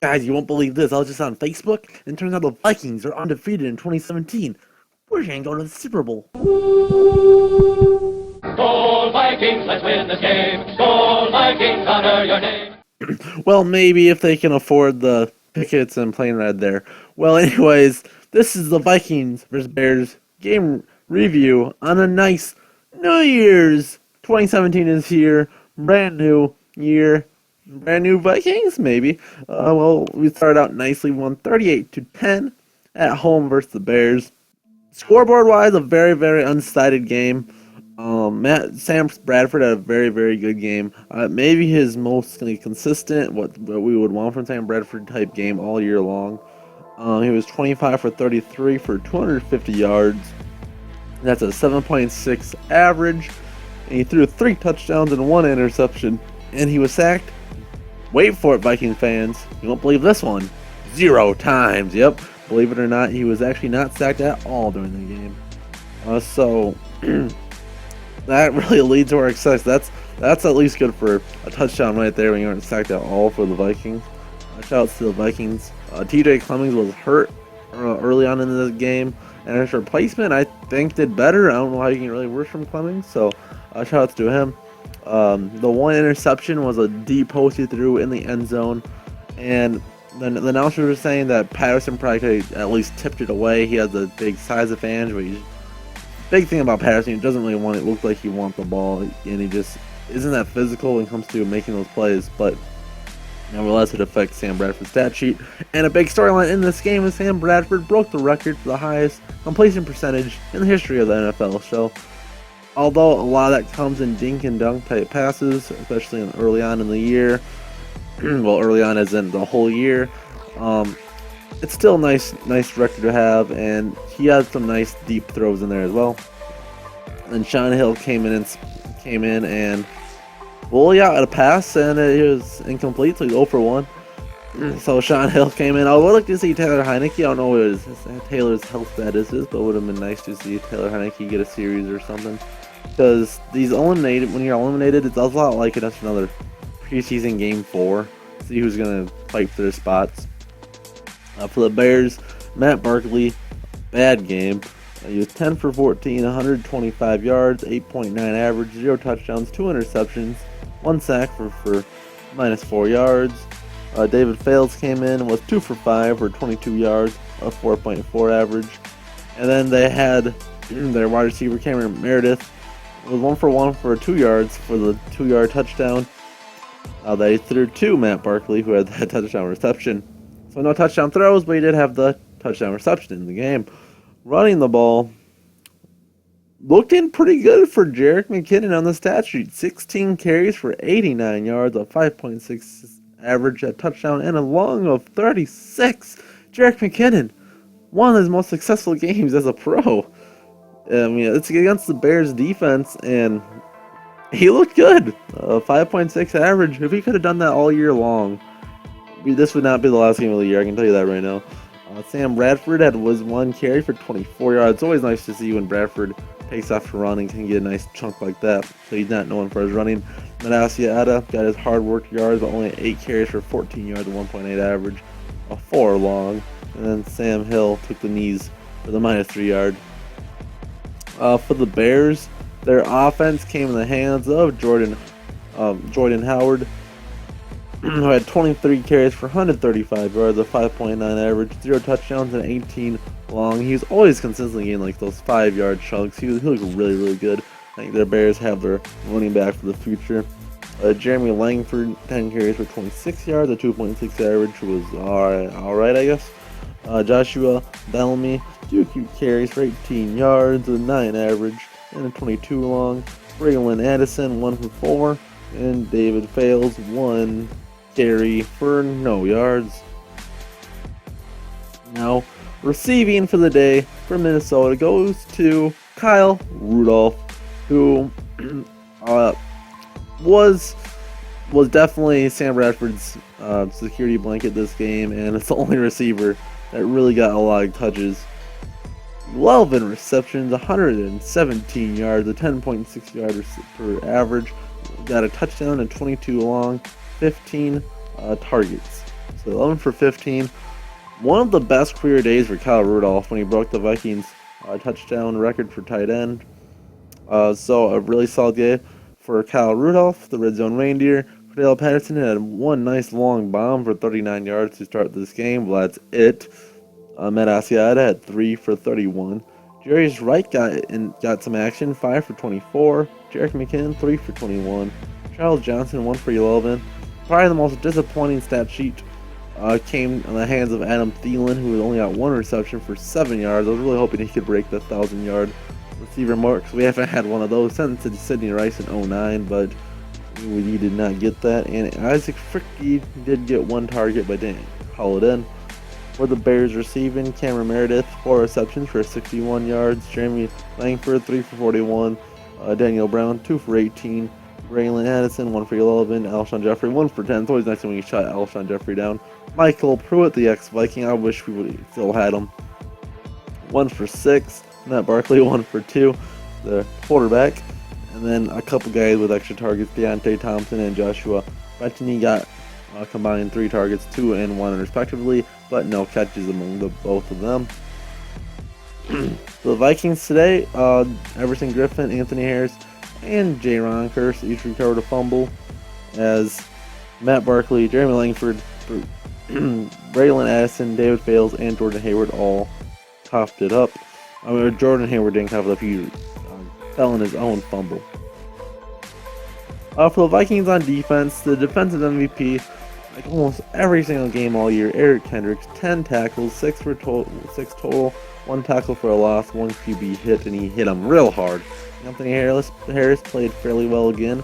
Guys, you won't believe this. I was just on Facebook, and it turns out the Vikings are undefeated in 2017. We're going to go to the Super Bowl. Skol Vikings, let's win this game. Skol Vikings, honor your name. Well, maybe if they can afford the tickets and plane ride there. Well, anyways, this is the Vikings vs. Bears game review on a nice New Year's. 2017 is here. Brand new year. Brand new Vikings, maybe. Well, we started out nicely. Won 38-10 at home versus the Bears. Scoreboard-wise, a very, very undecided game. Sam Bradford had a very, very good game. Maybe his most consistent, what we would want from Sam Bradford type game all year long. He was 25 for 33 for 250 yards. That's a 7.6 average. And he threw 3 touchdowns and 1 interception. And he was sacked. Wait for it, Viking fans. You won't believe this one. 0 times. Yep. Believe it or not, he was actually not sacked at all during the game. So that really leads to our success. That's at least good for a touchdown right there when you aren't sacked at all for the Vikings. Shout out to the Vikings. TJ Clemmings was hurt early on in the game, and his replacement I think did better. I don't know how you can really worse from Clemmings, so shout out to him. The one interception was a deep post he threw in the end zone, and the announcers were saying that Patterson probably could have at least tipped it away. He has a big size advantage, but big thing about Patterson, he doesn't really want it look like he wants the ball, and he just isn't that physical when it comes to making those plays. But nevertheless, it affects Sam Bradford's stat sheet. And a big storyline in this game is Sam Bradford broke the record for the highest completion percentage in the history of the NFL. So, although a lot of that comes in dink and dunk type passes, especially early on in the year, well, early on as in the whole year, it's still a nice record to have, and he had some nice deep throws in there as well. And Sean Hill came in and bully out a pass, and it was incomplete, so he's 0 for 1. So Sean Hill came in. I would like to see Taylor Heineke. I don't know what Taylor's health status is, but it would have been nice to see Taylor Heineke get a series or something. Because when you're eliminated, it's a lot like another preseason game 4. See who's going to fight for their spots. For the Bears, Matt Barkley, bad game. He was 10 for 14, 125 yards, 8.9 average, 0 touchdowns, 2 interceptions, 1 sack for -4 yards. David Fales came in, was 2 for 5 for 22 yards, a 4.4 average. And then they had their wide receiver Cameron Meredith was 1 for 1 for 2 yards for the 2-yard touchdown. They threw to Matt Barkley, who had that touchdown reception. So no touchdown throws, but he did have the touchdown reception in the game. Running the ball, looking pretty good for Jerick McKinnon on the stat sheet. 16 carries for 89 yards, a 5.6 average, a touchdown, and a long of 36. Jerick McKinnon, one of his most successful games as a pro. I mean, it's against the Bears defense, and he looked good. 5.6 average. If he could have done that all year long, this would not be the last game of the year. I can tell you that right now. Sam Bradford was 1 carry for 24 yards. It's always nice to see when Bradford takes off to run and can get a nice chunk like that. So he's not known for his running. Manasseh got his hard work yards, but only 8 carries for 14 yards and 1.8 average, a 4 long. And then Sam Hill took the knees for the -3 yard. For the Bears, their offense came in the hands of Jordan Howard, who had 23 carries for 135 yards, a 5.9 average, 0 touchdowns, and 18 long. He's always consistently getting like those 5-yard chunks. He looked really, really good. I think their Bears have their running back for the future. Jeremy Langford, 10 carries for 26 yards, a 2.6 average, was alright, I guess. Joshua Bellamy, 2 carries for 18 yards, a 9 average, and a 22 long. Braylon Addison, 1 for 4, and David Fales, 1 carry for no yards. Now, receiving for the day for Minnesota goes to Kyle Rudolph, who was definitely Sam Bradford's security blanket this game, and it's the only receiver that really got a lot of touches. 11 receptions, 117 yards, a 10.6 yards per average. Got a touchdown and 22 long, 15 targets. So 11 for 15. One of the best career days for Kyle Rudolph when he broke the Vikings touchdown record for tight end. So a really solid day for Kyle Rudolph, the red zone reindeer. Cordell Patterson had one nice long bomb for 39 yards to start this game. Well, that's it. Matt Asiata had 3 for 31. Jarius Wright got some action, 5 for 24. Jarek McKinnon, 3 for 21. Charles Johnson, 1 for 11. Probably the most disappointing stat sheet came on the hands of Adam Thielen, who only got 1 reception for 7 yards. I was really hoping he could break the 1,000-yard receiver mark, because we haven't had one of those since Sidney Rice in 2009, but we did not get that. And Isaac Fricky did get 1 target, but didn't call it in. For the Bears receiving, Cameron Meredith, 4 receptions for 61 yards. Jeremy Langford, 3 for 41. Daniel Brown, 2 for 18. Braylon Addison, 1 for 11. Alshon Jeffrey, 1 for 10. It's always nice when you shut Alshon Jeffrey down. Michael Pruitt, the ex-Viking, I wish we would still had him. 1 for 6. Matt Barkley, 1 for 2. The quarterback. And then a couple guys with extra targets, Deontay Thompson and Joshua Bettany got combined 3 targets, 2 and 1 respectively, but no catches among both of them. The Vikings today, Everson Griffin, Anthony Harris, and J-Ron Curse each recovered a fumble, as Matt Barkley, Jeremy Langford, Braylon Addison, David Fales, and Jordan Hayward all coughed it up. I mean, Jordan Hayward didn't cough it up, he fell in his own fumble. For the Vikings on defense, the defensive MVP, like almost every single game all year, Eric Kendricks, 10 tackles, 6 total, 1 tackle for a loss, 1 QB hit, and he hit him real hard. Anthony Harris played fairly well again,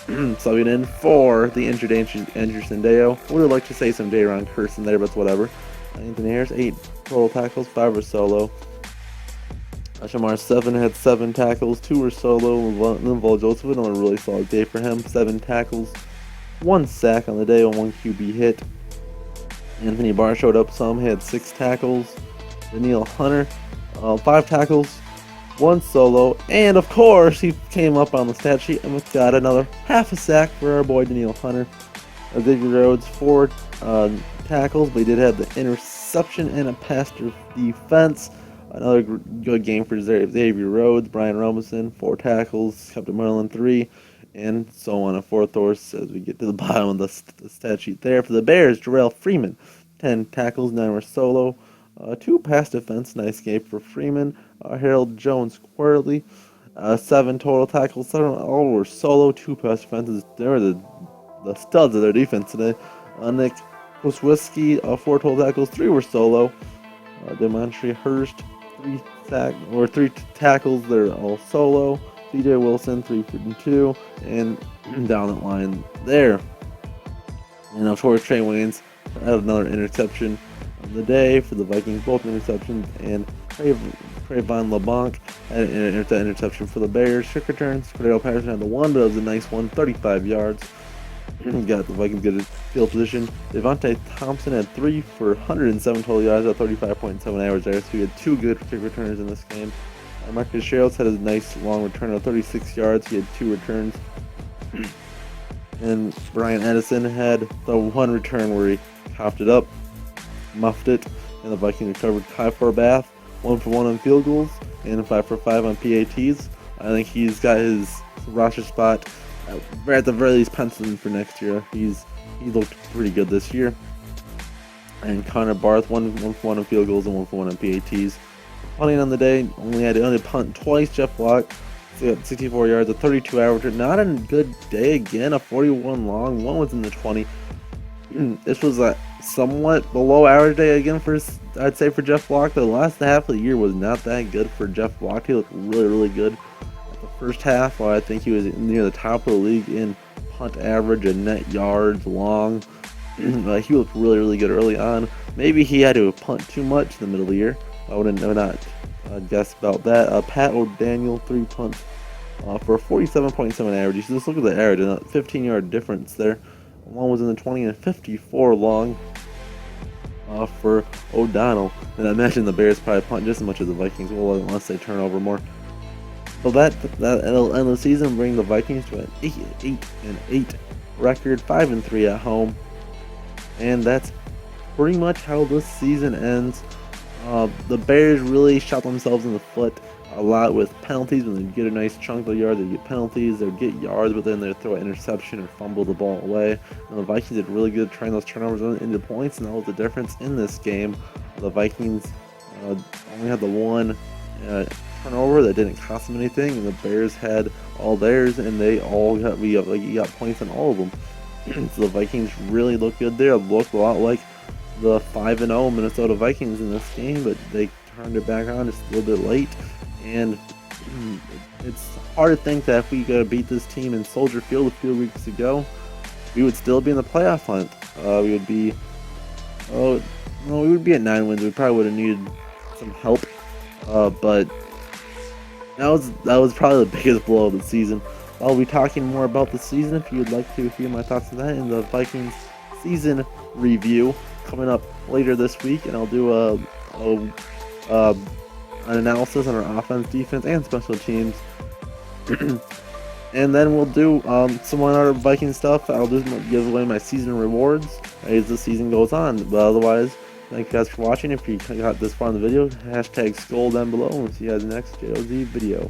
subbing in for the injured Anderson Deo. I would like to say some J-Ron Curse in there, but it's whatever. Anthony Harris, 8 total tackles, 5 were solo. Shamar 7 had 7 tackles, 2 were solo. Linval Joseph, another really solid day for him, 7 tackles, 1 sack on the day, and 1 QB hit. Anthony Barr showed up some, he had 6 tackles. Daniil Hunter, 5 tackles, 1 solo, and of course he came up on the stat sheet and got another half a sack for our boy Daniil Hunter. Xavier Rhodes, 4 tackles, but he did have the interception and a pass defense. Another good game for Xavier Rhodes. Brian Robinson, 4 tackles. Captain Merlin, 3. And so on and forth as we get to the bottom of the stat sheet there. For the Bears, Jarrell Freeman, 10 tackles, 9 were solo. 2 pass defense, nice game for Freeman. Harold Jones Quarterly, 7 total tackles, 7 all were solo. 2 pass defenses. They were the studs of their defense today. Nick Koswiski, 4 total tackles, 3 were solo. Demontre Hurst, 3 tackles, they're all solo. CJ Wilson, 3 for 2, and down the line there. And of course, Trey Waynes had another interception of the day for the Vikings, both interceptions, and Trayvon LeBlanc had an interception for the Bears. Trick returns, Cordell Patterson had the one, but it was a nice one, 35 yards. Got the Vikings good at field position. Devontae Thompson had 3 for 107 total yards at 35.7 average there, so he had 2 good kick returners in this game. Marcus Shields had a nice long return of 36 yards. He had 2 returns. And Brian Edison had the 1 return where he coughed it up, muffed it, and the Vikings recovered. Kai Forbath, 1 for 1 on field goals, and 5 for 5 on PATs. I think he's got his roster spot at the very least penciled in for next year. He looked pretty good this year. And Connor Barth, 1 for 1 on field goals and 1 for 1 on PATs. Punting on the day, only punt twice. Jeff Block, 64 yards, a 32 average. Not a good day again, a 41 long. 1 was in the 20. This was a somewhat below average day again I'd say for Jeff Block. The last half of the year was not that good for Jeff Block. He looked really, really good at the first half. I think he was near the top of the league in punt average and net yards long. He looked really, really good early on. Maybe he had to punt too much in the middle of the year. I wouldn't not guess about that. Pat O'Daniel, 3 punts for a 47.7 average. You should just look at the average, a 15-yard difference there. 1 was in the 20 and 54 long for O'Donnell. And I imagine the Bears probably punt just as much as the Vikings will, unless they turn over more. So that'll end the season, bring the Vikings to an 8-8 record, 5-3 at home. And that's pretty much how this season ends. The Bears really shot themselves in the foot a lot with penalties. When they get a nice chunk of yards, they get penalties. They'll get yards, but then they throw an interception or fumble the ball away. And the Vikings did really good trying those turnovers into points, and that was the difference in this game. The Vikings only had the one turnover that didn't cost them anything, and the Bears had all theirs, and they all got points on all of them. So the Vikings really looked good there. Looked a lot like the 5-0 Minnesota Vikings in this game, but they turned it back on just a little bit late. And it's hard to think that if we could beat this team in Soldier Field a few weeks ago, we would still be in the playoff hunt. We would be, oh no, we would be at 9 wins. We probably would have needed some help, but that was probably the biggest blow of the season. I'll be talking more about the season if you would like to hear my thoughts on that in the Vikings season review coming up later this week, and I'll do an analysis on our offense, defense, and special teams. And then we'll do some more other Viking stuff. I'll give away my season rewards as the season goes on. But otherwise, thank you guys for watching. If you got this far in the video, hashtag skull down below, and we'll see you guys next JOZ video.